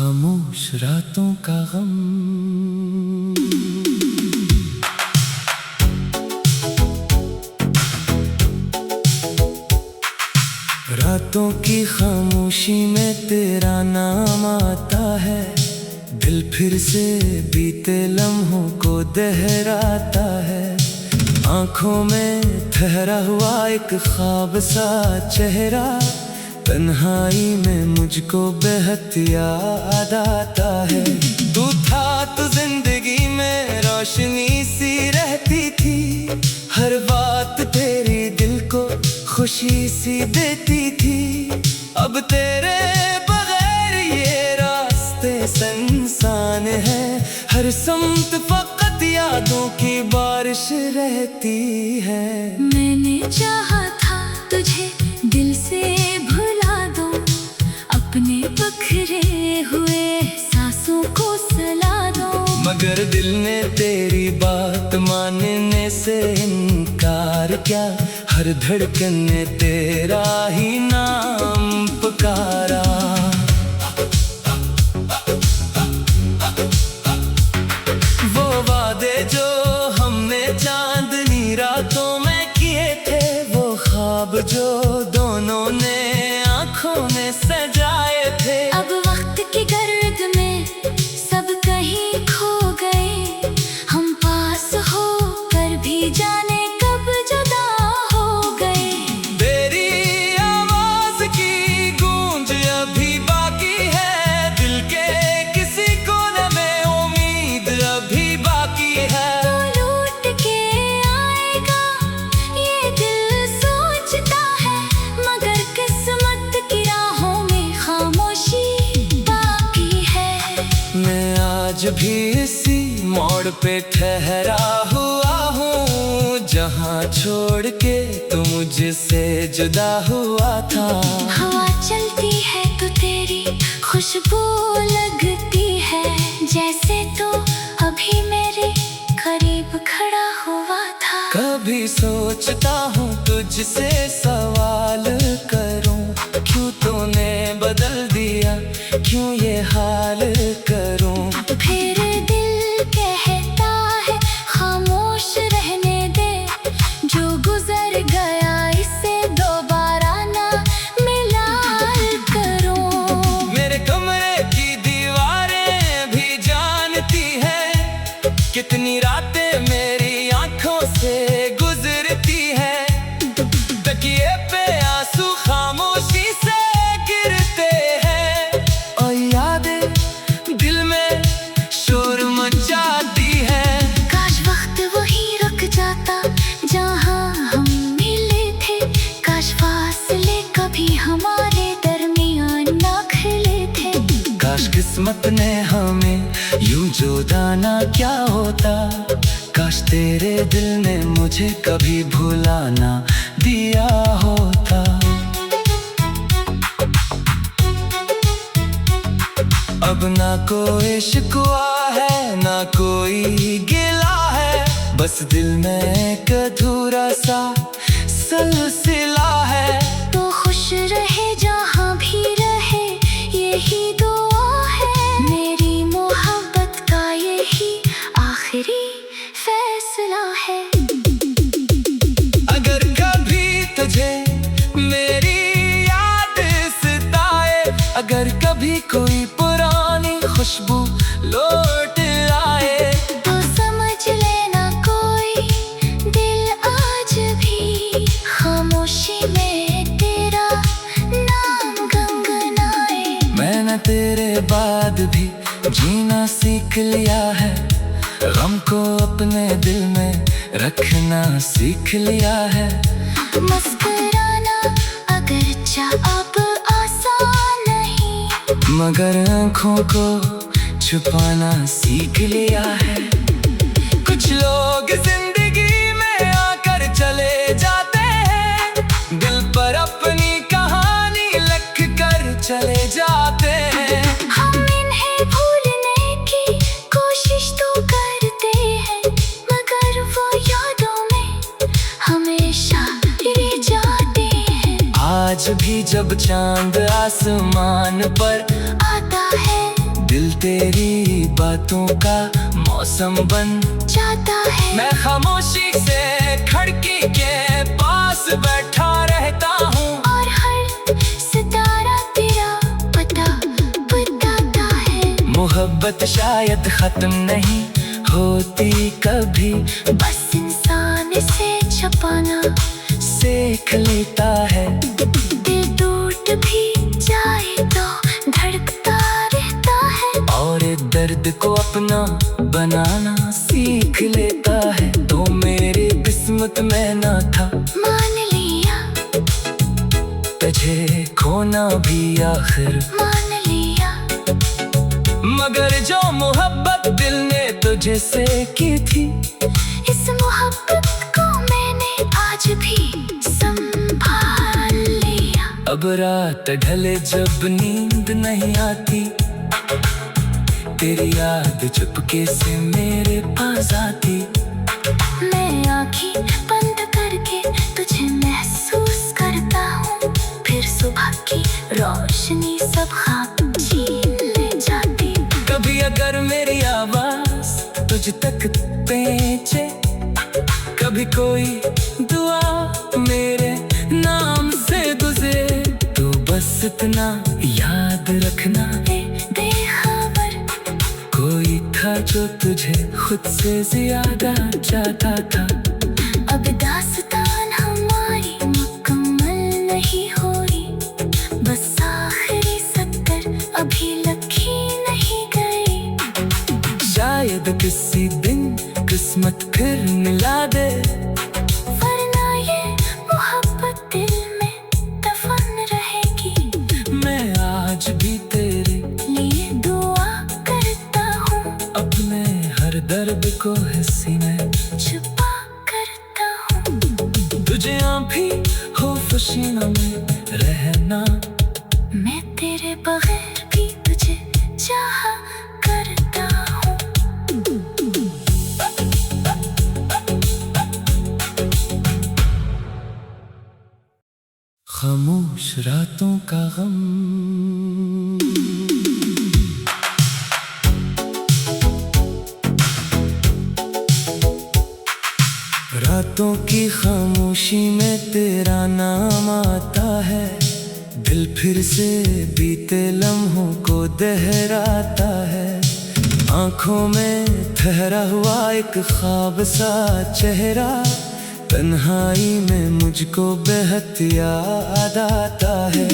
खामोश रातों का गम। रातों की खामोशी में तेरा नाम आता है, दिल फिर से बीते लम्हों को दोहराता है। आँखों में ठहरा हुआ एक ख्वाब सा चेहरा, तन्हाई में मुझको बेहद याद आता है। तू था तो जिंदगी में रोशनी सी रहती थी, हर बात तेरी दिल को खुशी सी देती थी। अब तेरे बगैर ये रास्ते सुनसान है, हर सम्त फकत यादों की बारिश रहती है। मैंने चाहा था तुझे दिल से भुला दूं, अपने बखरे हुए सांसों को सला दूं, मगर दिल ने तेरी बात मानने से इनकार क्या। हर धड़कन ने तेरा ही नाम पुकारा। वो वादे जो हमने चांदनी रातों में किए थे, वो ख्वाब जो दोनों ने आँखों में सजाए थे, अब वक्त की गर्द में सब कहीं खो गए। हम पास हो कर भी जाने कब जुदा हो गए। तेरी आवाज की गूंज अभी बाकी है, दिल के किसी कोने में उम्मीद अभी बाकी है। तो लौट के आएगा ये दिल सोचता है, मगर किस्मत की राहों में खामोशी बाकी है। मैं आज भी इसी मोड़ पे ठहरा हुआ हूँ, जहाँ छोड़ के तू मुझसे जुदा हुआ था। हवा चलती है तो तेरी खुशबू लगती है, जैसे तो अभी मेरे करीब खड़ा हुआ था। कभी सोचता हूँ तुझसे सवाल करूँ, क्यों तूने बदल दिया, क्यों ये हाल करूँ। फिर दिल कहता है खामोश रहने दे, जो गुजर गया इसे दोबारा ना मिला करूं। मेरे कमरे की दीवारें भी जानती हैं, कितनी रातें मेरी आंखों से गुजरती है। तकिए पे आंसू खामोशी से गिरते हैं, और यादें दिल में शोर मचाती है। काश वक्त वहीं रुक जाता जहाँ हम मिले थे, काश फासले कभी हमारे दरमियान ना खिले थे। काश किस्मत ने हमें यूं जुदा ना क्या होता, काश तेरे दिल ने मुझे कभी भुला ना दिया होता। अब ना कोई शिकवा है, ना कोई गिला है, बस दिल में एक अधूरा सा सिलसिला है। तो खुश रहे जहाँ भी रहे, यही दुआ है। मेरी मोहब्बत का यही आखिरी फैसला है। अगर कभी तुझे मेरी याद सताए, अगर कभी कोई पुरानी खुशबू लौट आए, तो समझ लेना कोई दिल आज भी खामोशी में तेरा नाम गुनगुनाए। मैंने तेरे बाद भी जीना सीख लिया है, गम को अपने दिल में रखना सीख लिया है। मुस्कुराना अगरचा अब आसान नहीं, मगर आँखों को छुपाना सीख लिया है। कुछ लोग जिंदगी में आकर चले जाते हैं, दिल पर अपनी कहानी लिख कर चले जाते हैं। हम इन्हें भूलने की कोशिश तो करते हैं, मगर वो यादों में हमेशा रह जाते हैं। आज भी जब चांद आसमान पर आता है, तेरी बातों का मौसम बन जाता है। मैं खामोशी से खिड़की के पास बैठा रहता हूँ और हर सितारा तेरा पता बताता है। मोहब्बत शायद खत्म नहीं होती कभी, बस इंसान इसे छुपाना सीख लेता है। दिल टूट भी जाए तो धड़कता रहता है। और दर्द को अपना बनाना सीख लेता है। तो मेरी किस्मत में ना था, मान लिया तुझे खोना भी आखिर, मान लिया। मगर जो मोहब्बत दिल ने तुझे से की थी, इस मोहब्बत को मैंने आज भी संभाल लिया। अब रात ढले जब नींद नहीं आती, तेरी याद चुपके से मेरे पास आती। मैं आँखें बंद करके तुझे महसूस करता हूँ, फिर सुबह की रोशनी सब ख्वाब छीन ले जाती। कभी अगर मेरी आवाज तुझ तक पहुंचे, कभी कोई दुआ मेरे नाम से गुजरे, तो बस इतना याद रखना, बेखबर कोई था जो तुझे खुद से ज्यादा चाहता था। अब दास्तान हमारी मुकम्मल नहीं हुई, बस आखिरी सत्तर अभी लिखी नहीं गई। शायद किसी दिन किस्मत फिर मिला दे, वरना ये मोहब्बत दिल में दफन रहेगी। मैं आज भी तेरे लिए दुआ करता हूँ, अपने हर दर्द को हिस्से में छुपा करता हूँ। तुझे भी हो खुशियों में रहना, मैं तेरे बगैर भी तुझे चाहा करता हूँ। खामोश रातों का गम, रातों की खामोशी में तेरा नाम आता है। दिल फिर से बीते लम्हों को दोहराता है। आंखों में ठहरा हुआ एक ख्वाब सा चेहरा, तन्हाई में मुझको बेहद याद आता है।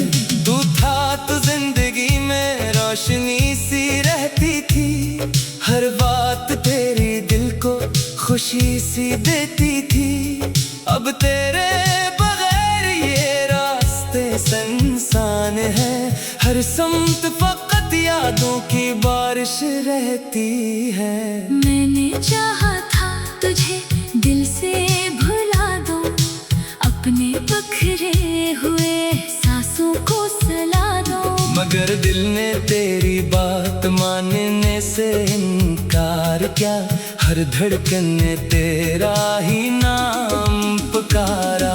तू था तो जिंदगी में रोशनी सी रहती थी, हर बात तेरी दिल को खुशी सी देती थी। अब तेरे बगैर ये रास्ते सुनसान है, हर समत फकत यादों की बारिश रहती है। मैंने चाहा था तुझे दिल से भुला दूं, अपने बखरे हुए सांसों को सला दूं, मगर दिल ने तेरी बात मानने से इनकार किया। हर धड़कन ने तेरा ही नाम पुकारा।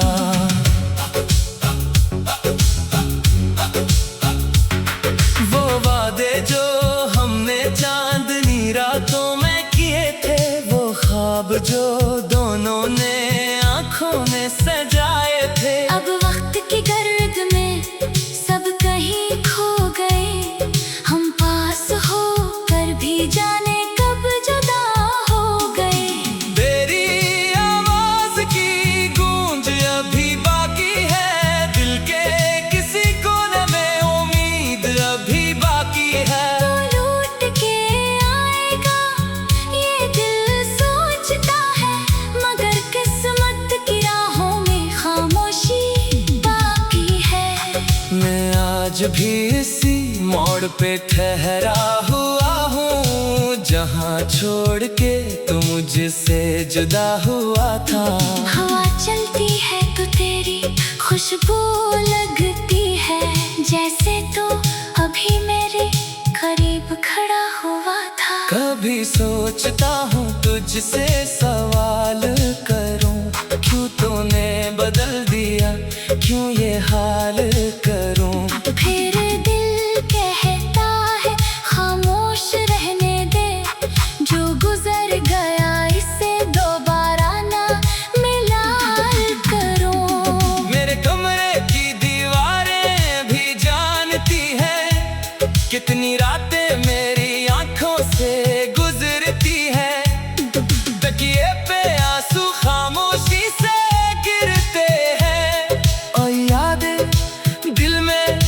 वो वादे जो हमने चांदनी रातों में किए थे, वो ख्वाब जो दोनों ने आंखों में सजाए थे, अब वक्त की गर्द में सब कहीं खो गए। हम पास हो कर भी जाने कब जुदा हो गए। तेरी आवाज की गूंज अभी बाकी है, दिल के किसी कोने में उम्मीद अभी बाकी है। तो लौट के आएगा ये दिल सोचता है, मगर किस्मत की राहों में खामोशी बाकी है। मैं आज भी इसी मोड़ पे ठहरा हुआ हूँ, जहाँ छोड़ के तू मुझसे जुदा हुआ था। हवा चलती है तो तेरी खुशबू लगती है, जैसे तो अभी मेरे करीब खड़ा हुआ था। कभी सोचता हूँ तुझसे सवाल करूँ, क्यों तूने बदल दिया, क्यों ये हाल करूँ। फिर दिल कहता है खामोश कितनी रातें मेरी आंखों से गुजरती हैं, तकिए पे आंसू खामोशी से गिरते हैं, और यादें दिल में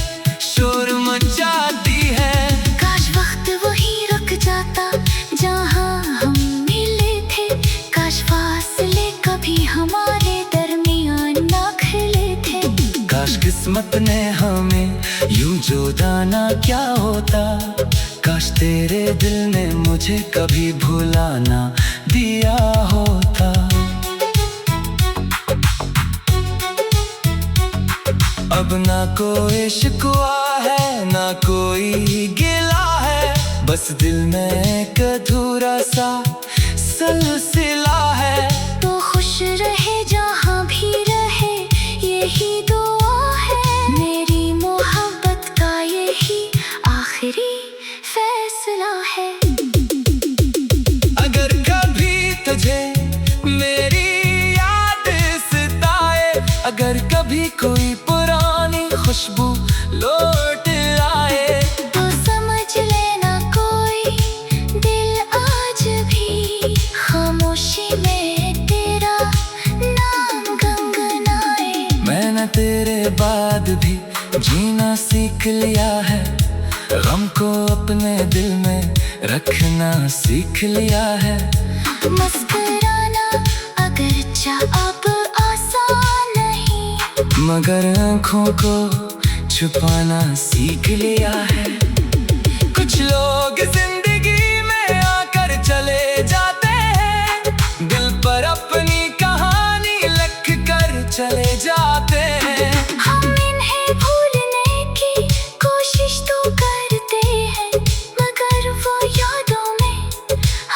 शोर मचाती हैं। काश वक्त वहीं रुक जाता जहाँ हम मिले थे, काश फासले कभी हमारे दरमियान ना खिले थे। काश किस्मत ने हमें यूं जुदा ना क्या होता, काश तेरे दिल ने मुझे कभी भुला ना दिया होता। अब ना कोई शिकवा है ना कोई गिला है, बस दिल में एक अधूरा सा सिलसिला है। तो खुश रहे जहाँ भी रहे, यही दुआ है मेरी मोहब्बत का, यही आखिरी फैसला है। अगर कभी तुझे मेरी याद सताए, अगर कभी कोई पुरानी खुशबू लौट आए, तो समझ लेना कोई दिल आज भी खामोशी में तेरा नाम गुनगुनाए। मैंने तेरे बाद भी जीना सीख लिया है, गम को अपने दिल में रखना सीख लिया है। मुस्कुराना अगरचा अब आसान नहीं, मगर आँखों को छुपाना सीख लिया है। कुछ लोग जिंदगी में आकर चले जाते हैं, दिल पर अपनी कहानी लिख कर चले जाते हैं। हम इन्हें भूलने की कोशिश तो करते हैं, मगर वो यादों में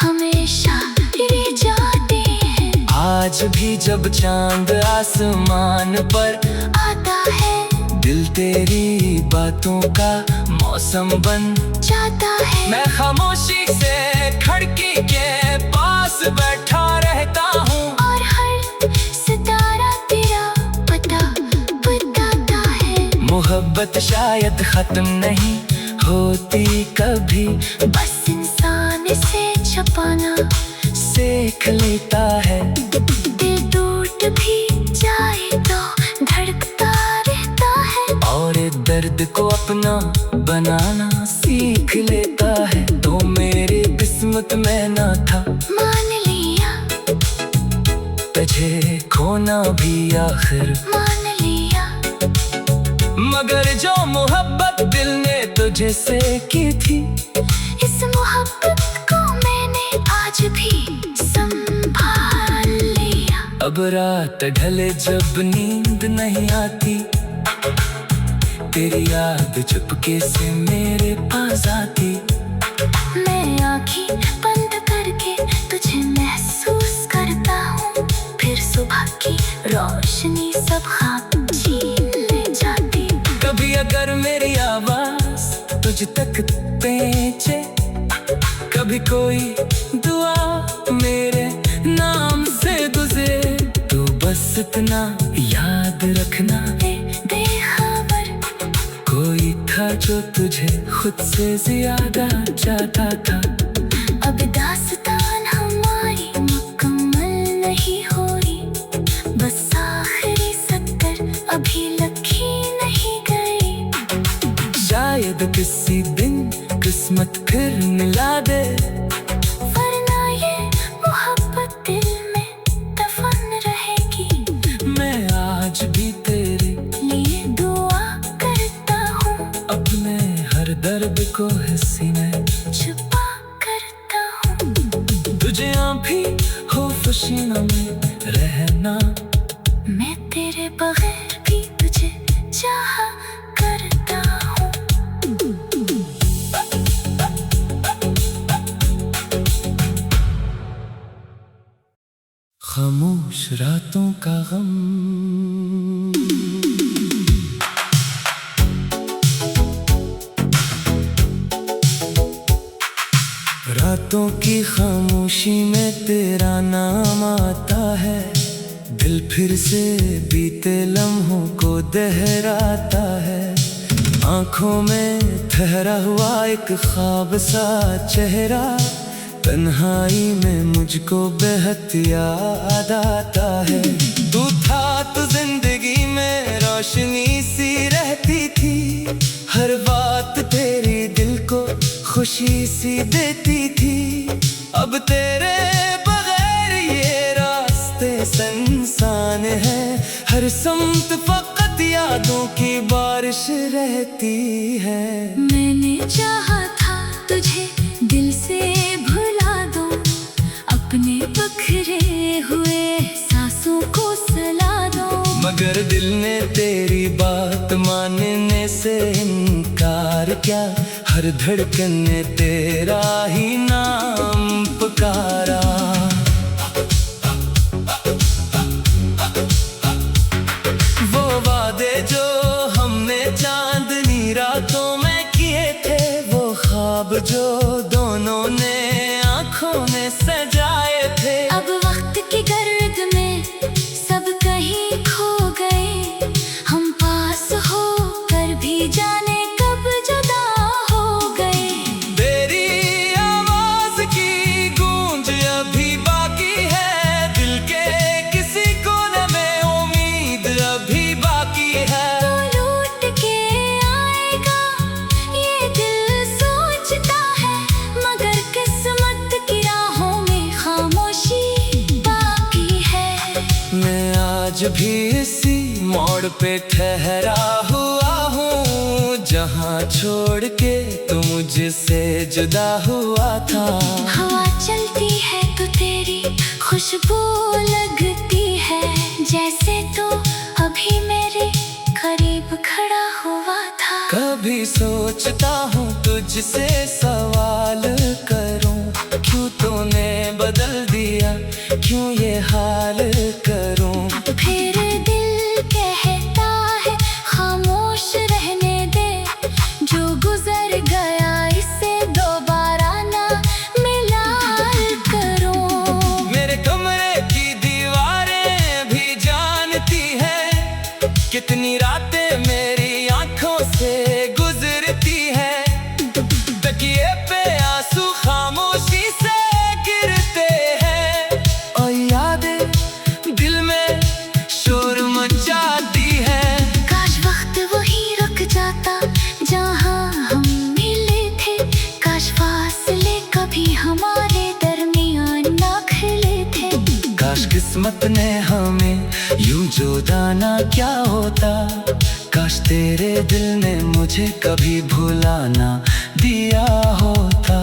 हमेशा रह जाते हैं। आज भी जब चांद आसमान पर आता है, दिल तेरी बातों का मौसम बन जाता है। मैं खामोशी से खिड़की के पास बैठा रहता हूँ, और हर सितारा तेरा पता बताता है। मोहब्बत शायद खत्म नहीं होती कभी, बस इंसान से छुपाना सीख लेता है। दिल टूट भी जाए तो धड़कता रहता है, और दर्द को अपना बनाना सीख लेता है। तो मेरी किस्मत में ना था मान लिया, तुझे खोना भी आखिर मान लिया। मगर जो मोहब्बत दिल ने तुझे से की थी, इस मोहब्बत को मैंने आज भी संभाल लिया। अब रात ढले जब नींद नहीं आती, तेरी याद चुपके से मेरे पास आती। मैं आँखें बंद करके तुझे महसूस करता हूँ, फिर सुबह की रोशनी सब ख्वाब छीन ले जाती। कभी अगर मेरी आवाज तुझ तक पहुंचे, कभी कोई दुआ मेरे नाम से गुजरे, तो बस इतना याद रखना, बेखबर कोई था जो तुझे खुद से ज्यादा चाहता था। अब दास्तान हमारी मुकम्मल नहीं हुई, बस आखिरी सत्तर अभी लिखी नहीं गई। शायद किसी दिन किस्मत फिर मिला दे, वरना ये मोहब्बत दिल में दफन रहेगी। मैं आज भी तेरे लिए दुआ करता हूँ, अपने हर दर्द को हिस्से में छुपा करता हूँ। तुझे भी हो खुशियों में रहना, मैं तेरे बगैर भी तुझे चाहा करता हूँ। खामोश रातों का गम, रातों की खामोशी में तेरा नाम आता है, दिल फिर से बीते लम्हों को दोहराता है। आंखों में ठहरा हुआ एक ख्वाब सा चेहरा, तन्हाई में मुझको बेहद याद आता है। तू था तो जिंदगी में रोशनी सी रहती थी, हर बात तेरी दिल को खुशी सी देती थी। अब तेरे बगैर ये रास्ते सुनसान है, हर समत फकत यादों की बारिश रहती है। मैंने चाहा था तुझे दिल से भुला दूं, अपने बखरे हुए सांसों को सला दूं, मगर दिल ने तेरी बात मानने से इनकार क्या। हर धड़कन ने तेरा ही नाम पुकारा। वो वादे जो हमने चांदनी रातों में किए थे, वो ख्वाब जो दोनों ने आंखों में सजाए थे, अब वक्त की गर्द में सब कहीं खो गए। हम पास हो कर भी जाने कब जुदा हो गए। तेरी आवाज की गूंज अभी बाकी है, दिल के किसी कोने में उम्मीद अभी बाकी है। तो लौट के आएगा ये दिल सोचता है, मगर किस्मत की राहों में खामोशी बाकी है। मैं आज भी इसी मोड़ पे ठहरा हुआ हूँ, जहाँ छोड़ के तू मुझसे जुदा हुआ था। हवा चलती है तो तेरी खुशबू लगती है, जैसे तो अभी मेरे करीब खड़ा हुआ था। कभी सोचता हूँ तुझसे सवाल करूँ, क्यों तूने बदल दिया, क्यों ये हाल करूँ। फिर दिल कहता है खामोश रहने दे, जो गुजर गया इसे दोबारा ना मिला करूं। मेरे कमरे की दीवारें भी जानती हैं, कितनी रातें मेरी आंखों से गुजरती है। तकिए पे आंसू खामोशी से गिरते हैं, और यादें दिल में शोर मचाती है। काश वक्त वही रुक जाता जहाँ हम मिले थे, काश फासले कभी हमारे दरमियान ना खिले थे। काश किस्मत ने हमें यूं जुदा ना क्या होता, काश तेरे दिल ने मुझे कभी भुला ना दिया होता।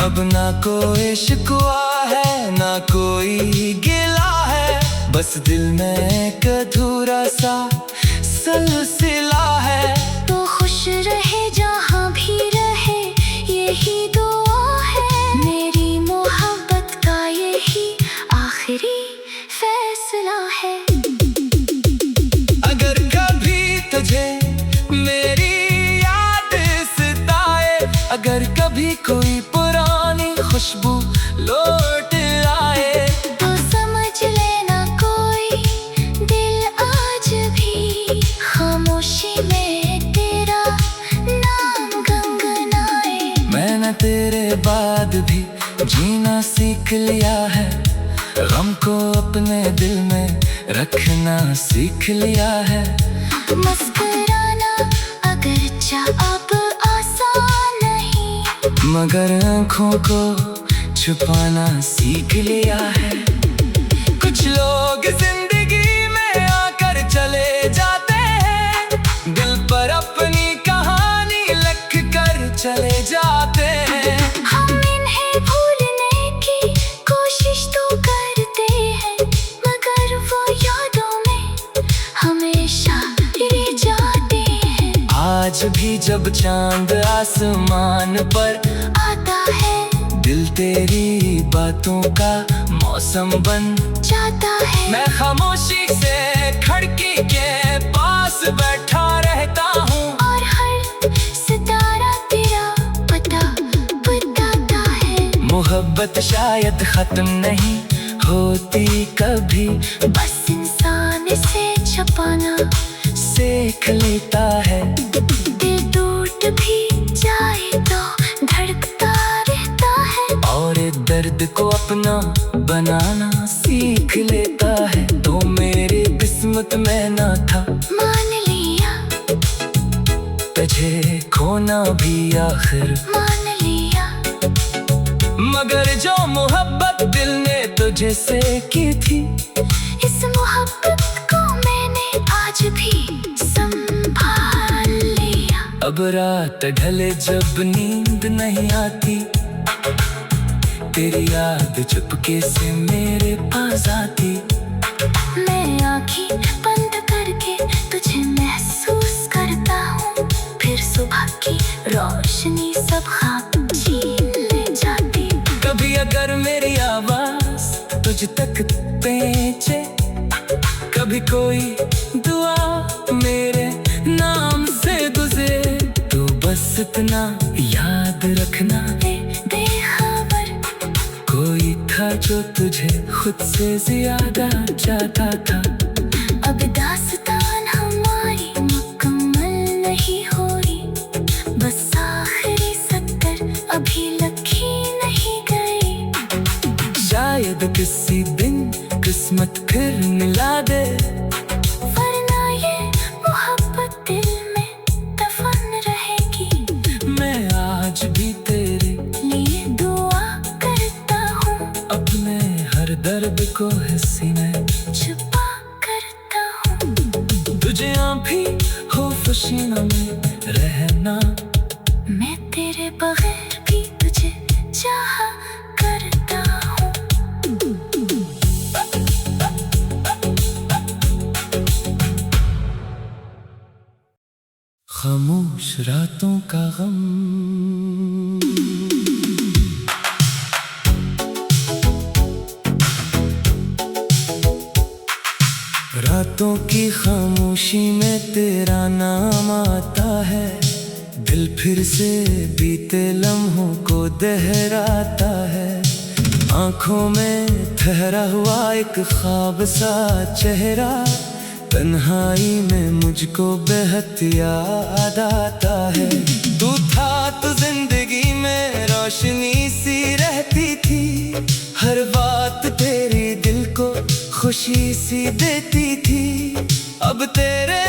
अब ना कोई शिकवा है ना कोई गिला है, बस दिल में एक अधूरा सा सिलसिला है। तो खुश रहे जहाँ भी रहे यही दुआ है, मेरी मोहब्बत का यही आखिरी फैसला है। अगर कभी तुझे मेरी याद सताए, अगर कभी कोई पुरानी खुशबू लौट आए, तो समझ लेना कोई दिल आज भी खामोशी में तेरा नाम गुनगुनाए। मैंने तेरे बाद भी जीना सीख लिया है, गम को अपने दिल में रखना सीख लिया है। मुस्कुराना अगरचा अब आसान नहीं, मगर आँखों को छुपाना सीख लिया है। कुछ लोग जिंदगी में आकर चले जाते हैं, दिल पर अपनी कहानी लिख कर चले जाते हैं। हम इन्हें भूलने की कोशिश तो करते हैं, मगर वो यादों में हमेशा रह जाते हैं। आज भी जब चांद आसमान पर आता है, दिल तेरी बातों का मौसम बन जाता है। मैं खामोशी से खिड़की के पास बैठा रहता हूँ, और हर सितारा तेरा पता बताता है। मोहब्बत शायद खत्म नहीं होती कभी, बस इंसान जिसे छुपाना सीख लेता है। दिल टूट भी जाए तो धड़कता रहता है, और दर्द को अपना बनाना सीख लेता है। तो मेरी किस्मत में ना था, मान लिया तुझे खोना भी आखिर, मान लिया। मगर जो मोहब्बत दिल ने तुझे से की थी, इस मोहब्बत को मैंने आज भी संभाल लिया। अब रात ढले जब नींद नहीं आती, तेरी याद चुपके से मेरे पास आती। मैं आँखें बंद करके तुझे महसूस करता हूँ, फिर सुबह की रोशनी सब ख्वाब छीन ले जाती। कभी अगर मेरी आवाज तुझ तक पहुंचे, कभी कोई दुआ मेरे नाम से गुजरे, तो बस इतना याद रखना, बेखबर कोई था जो तुझे खुद से ज्यादा चाहता था। अब दास्तान हमारी मुकम्मल नहीं हो रही, बस आखिरी सत्तर अभी लिखी नहीं गई। शायद किसी दिन किस्मत फिर मिला दे, वरना ये मोहब्बत दिल में दफन रहेगी। मैं आज भी तेरे लिए दुआ करता हूँ, अपने हर दर्द को हिस्से में छुपा करता हूँ। तुझे भी हो खुशियों में रहना, मैं तेरे बगैर भी तुझे चाहा करता हूँ। खामोश रातों का गम, रातों की खामोशी में तेरा नाम आता है। दिल फिर से बीते लम्हों को दोहराता है। आंखों में ठहरा हुआ एक ख्वाब सा चेहरा, तन्हाई में मुझको बेहद याद आता है। तू था तो जिंदगी में रोशनी सी रहती थी, हर बात तेरी दिल को खुशी सी देती थी। अब तेरे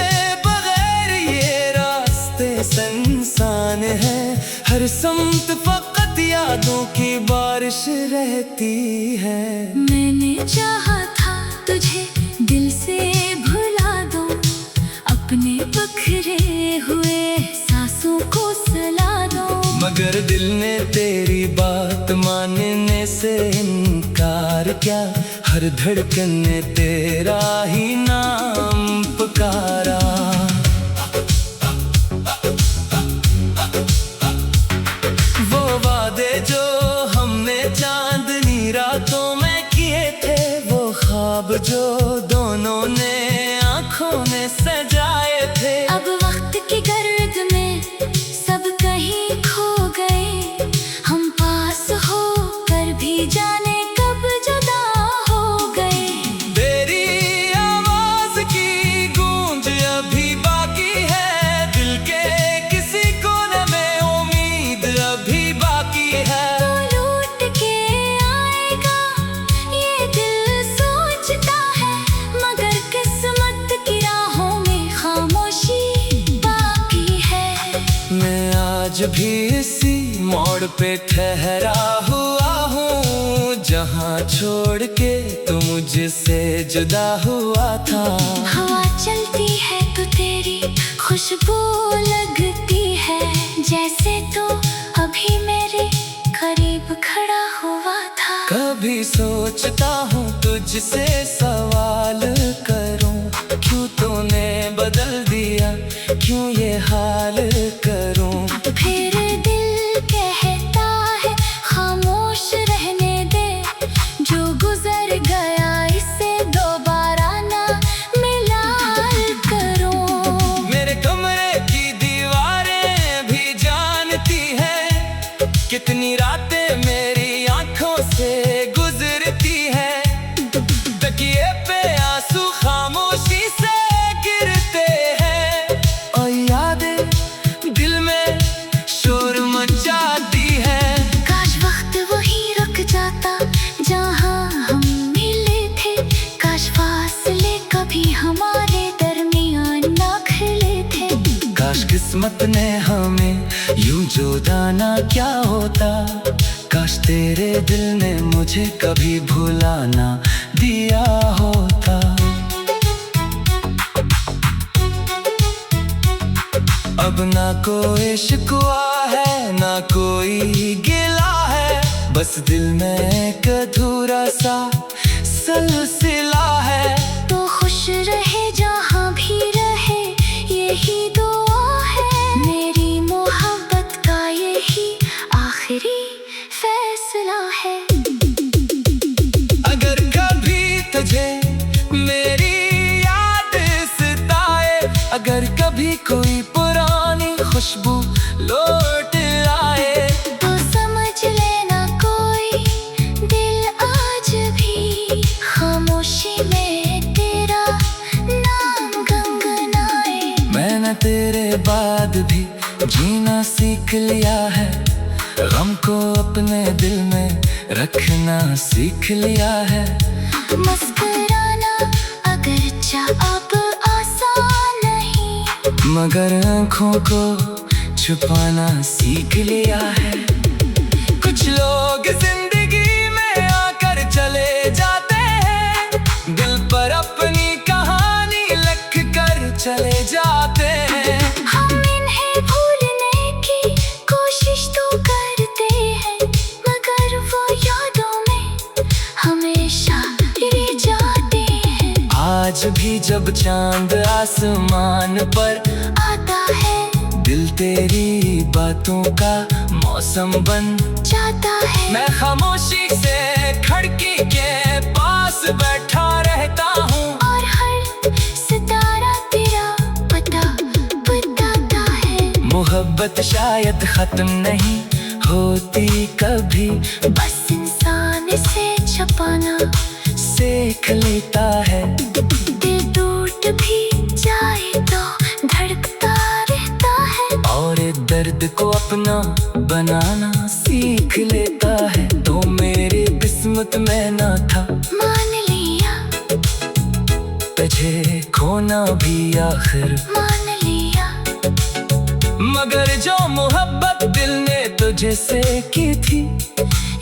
बगैर ये रास्ते सुनसान है, हर समत फकत यादों की बारिश रहती है। मैंने चाहा था तुझे दिल से भुला दूं, अपने बखरे हुए सांसों को सला दूं, मगर दिल ने तेरी बात मानने से इनकार किया। हर धड़कन ने तेरा ही नाम पुकारा। वो वादे जो हमने चांदनी रातों में किए थे, वो ख्वाब जो दोनों ने आंखों में सजाए थे, अब वक्त की गर्द में सब कहीं खो गए। हम पास हो कर भी जाने कब जुदा हो गए। तेरी आवाज की गूंज अभी बाकी है, दिल के किसी कोने में उम्मीद अभी बाकी है। तो लौट के आएगा ये दिल सोचता है, मगर किस्मत की राहों में खामोशी बाकी है। मैं आज भी इसी मोड़ पे ठहरा हुआ हूँ, जहाँ छोड़ के तू मुझसे जुदा हुआ था। हवा चलती है तो तेरी खुशबू लगती है, जैसे तो अभी मेरे करीब खड़ा हुआ था। कभी सोचता हूँ तुझसे सवाल करूँ, क्यों तूने बदल दिया, क्यों ये हाल करूँ। फिर दिल कहता है खामोश रहने दे, जो गुजर गया इसे दोबारा ना मिला करूं। मेरे कमरे की दीवारें भी जानती है, कितनी रातें मेरी आंखों से गुजरती है। तकिए पे आंसू खामोशी काश किस्मत ने हमें यूं जुदाना क्या होता। काश तेरे दिल ने मुझे कभी भुला ना दिया होता। अब ना कोई शिकवा है ना कोई गिला है, बस दिल में एक अधूरा सा सिलसिला है। तो खुश रहे जहाँ भी रहे यही दुआ है, मेरी मोहब्बत का यही आखिरी फैसला है। अगर कभी तुझे मेरी याद सताए, अगर कभी कोई पुरानी खुशबू लौट आए, तो समझ लेना कोई दिल आज भी खामोशी में तेरा नाम गुनगुनाए। मैंने तेरे बाद भी जीना सीख लिया है, गम को अपने दिल में रखना सीख लिया है। मुस्कुराना अगरचा अब आसान नहीं, मगर आँखों को छुपाना सीख लिया है। कुछ लोग जिंदगी में आकर चले जाते हैं, दिल पर अपनी कहानी लिख कर चले जाते हैं। हम इन्हें भूलने की कोशिश तो करते हैं, मगर वो यादों में हमेशा रह जाते हैं। आज भी जब चांद आसमान पर आता है दिल तेरी बातों का मौसम बन जाता है, मैं खामोशी से खिड़की के पास बैठा रहता हूँ, और हर सितारा तेरा पता बताता है। मोहब्बत शायद खत्म नहीं होती कभी, बस इंसान से छुपाना सीख लेता है। दिल टूट भी जाए तो धड़कता रहता है, और दर्द को अपना बनाना सीख लेता है। तो मेरी किस्मत में ना था मान लिया, तुझे खोना भी आखिर, मान लिया। मगर जो मोहब्बत दिल ने तुझे से की थी,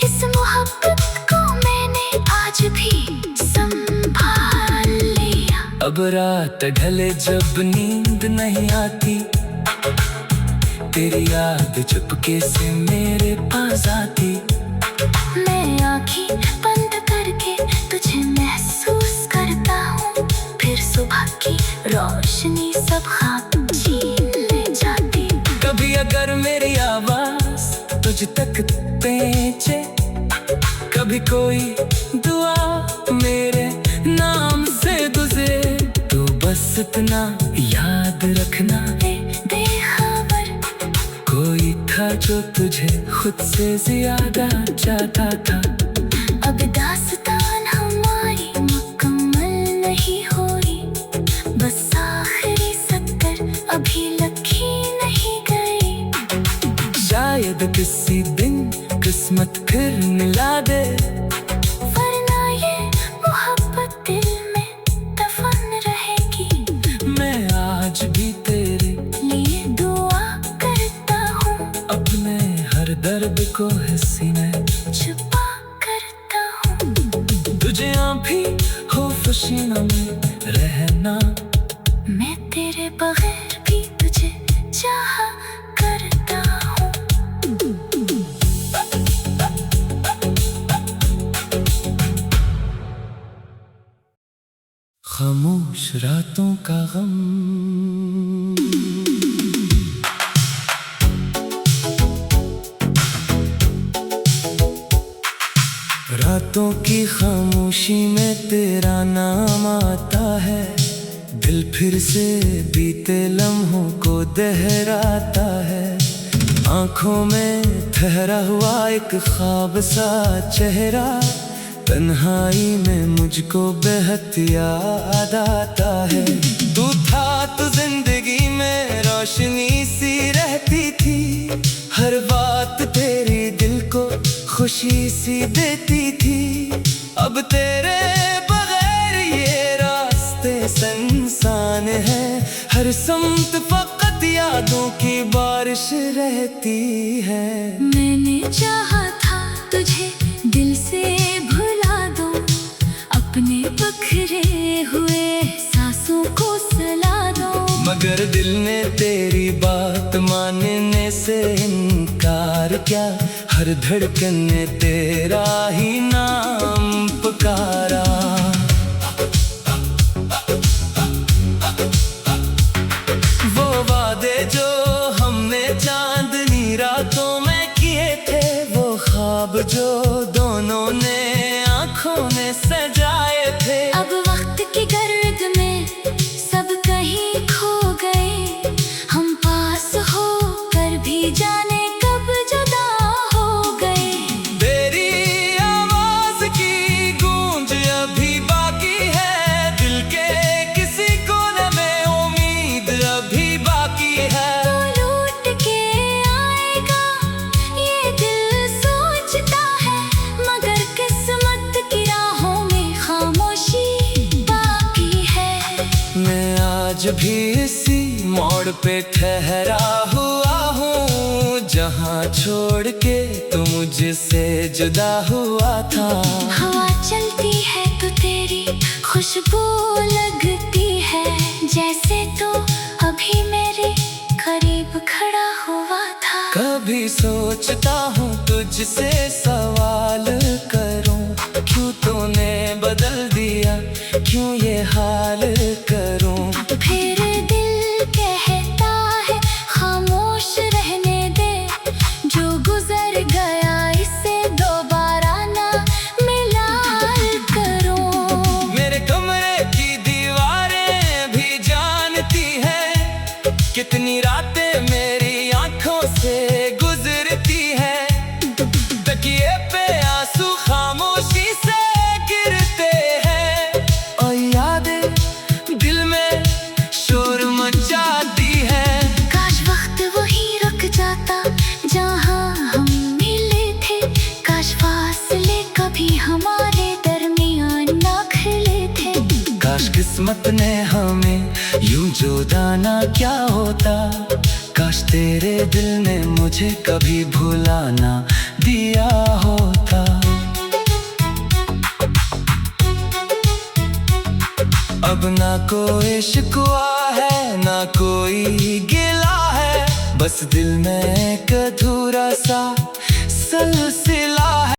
इस मोहब्बत को मैंने आज भी संभाल लिया। अब रात ढले जब नींद नहीं आती, तेरी याद चुपके से मेरे पास आती। मैं आँखें बंद करके तुझे महसूस करता हूँ, फिर सुबह की रोशनी सब ख्वाब छीन ले जाती। कभी अगर मेरी आवाज तुझ तक पहुंचे, कभी कोई दुआ मेरे नाम से गुजरे, तो बस इतना याद रखना बेखबर कोई था जो तुझे खुद से ज्यादा चाहता था। अब दास्तान हमारी मुकम्मल नहीं हुई, बस आखिरी सत्तर अभी लिखी नहीं गई। शायद किसी दिन किस्मत फिर मिला दे, वरना ये मोहब्बत दिल में दफन रहेगी। मैं आज भी तेरे लिए दुआ करता हूँ, अपने हर दर्द को हिस्से में छुपा करता हूँ। तुझे भी हो खुशियों में रहना, मैं तेरे बगैर भी तुझे चाहा करता हूँ। खामोश रातों का गम, रातों की खामोशी में तेरा नाम आता है। दिल फिर से बीते लम्हों को दोहराता है। आँखों में ठहरा हुआ एक ख्वाब सा चेहरा, तन्हाई में मुझको बेहद याद आता है। तू था तो जिंदगी में रोशनी सी रहती थी, हर बात तेरी दिल को खुशी सी देती थी। अब तेरे बगैर ये रास्ते सुनसान है, हर समत फकत यादों ख्वाहिश रहती है। मैंने चाहा था तुझे दिल से भुला दूं, अपने बखरे हुए सांसों को सला दूं। मगर दिल ने तेरी बात मानने से इनकार क्या, हर धड़कन ने तेरा ही नाम पुकारा। वो वादे जो हमने चांदनी रातों में किए थे, वो ख्वाब जो दोनों ने आंखों में सजाए थे। अब वक्त की गर्द में सब कहीं खो गए, हम पास हो कर भी जाने कब जुदा हो गए। तेरी आवाज की गूंज अभी बाकी है, दिल के किसी कोने में उम्मीद अभी बाकी है। तो लौट के आएगा ये दिल सोचता है, मगर किस्मत की राहों में खामोशी बाकी है। मैं आज भी इसी मोड़ पे ठहरा हुआ हूँ, जहाँ छोड़ के तू मुझसे जुदा हुआ था। हवा चलती है तो तेरी खुशबू लगती है, जैसे तो अभी मेरे करीब खड़ा हुआ था। कभी सोचता हूँ तुझसे सवाल करूँ, क्यों तूने बदल दिया, क्यों ये हाल करूँ। फिर दिल कहता है खामोश रहने दे, जो गुजर गया इसे दोबारा ना मिला करूं। मेरे कमरे की दीवारें भी जानती है, कितनी रातें मेरी आंखों से गुजरती है। तकिए पे आंसू खामोशी से गिरते हैं, और यादें दिल में शोर मचाती है। काश वक्त वहीं रुक जाता जहां हम मिले थे, काश फासले कभी हमारे दरमियान ना खिले थे। काश किस्मत ने हमें यूं जुदा ना क्या होता, काश तेरे दिल ने मुझे कभी भुला ना दिया होता। अब ना कोई शिकवा है, ना कोई गिला है, बस दिल में एक अधूरा सा सिलसिला है।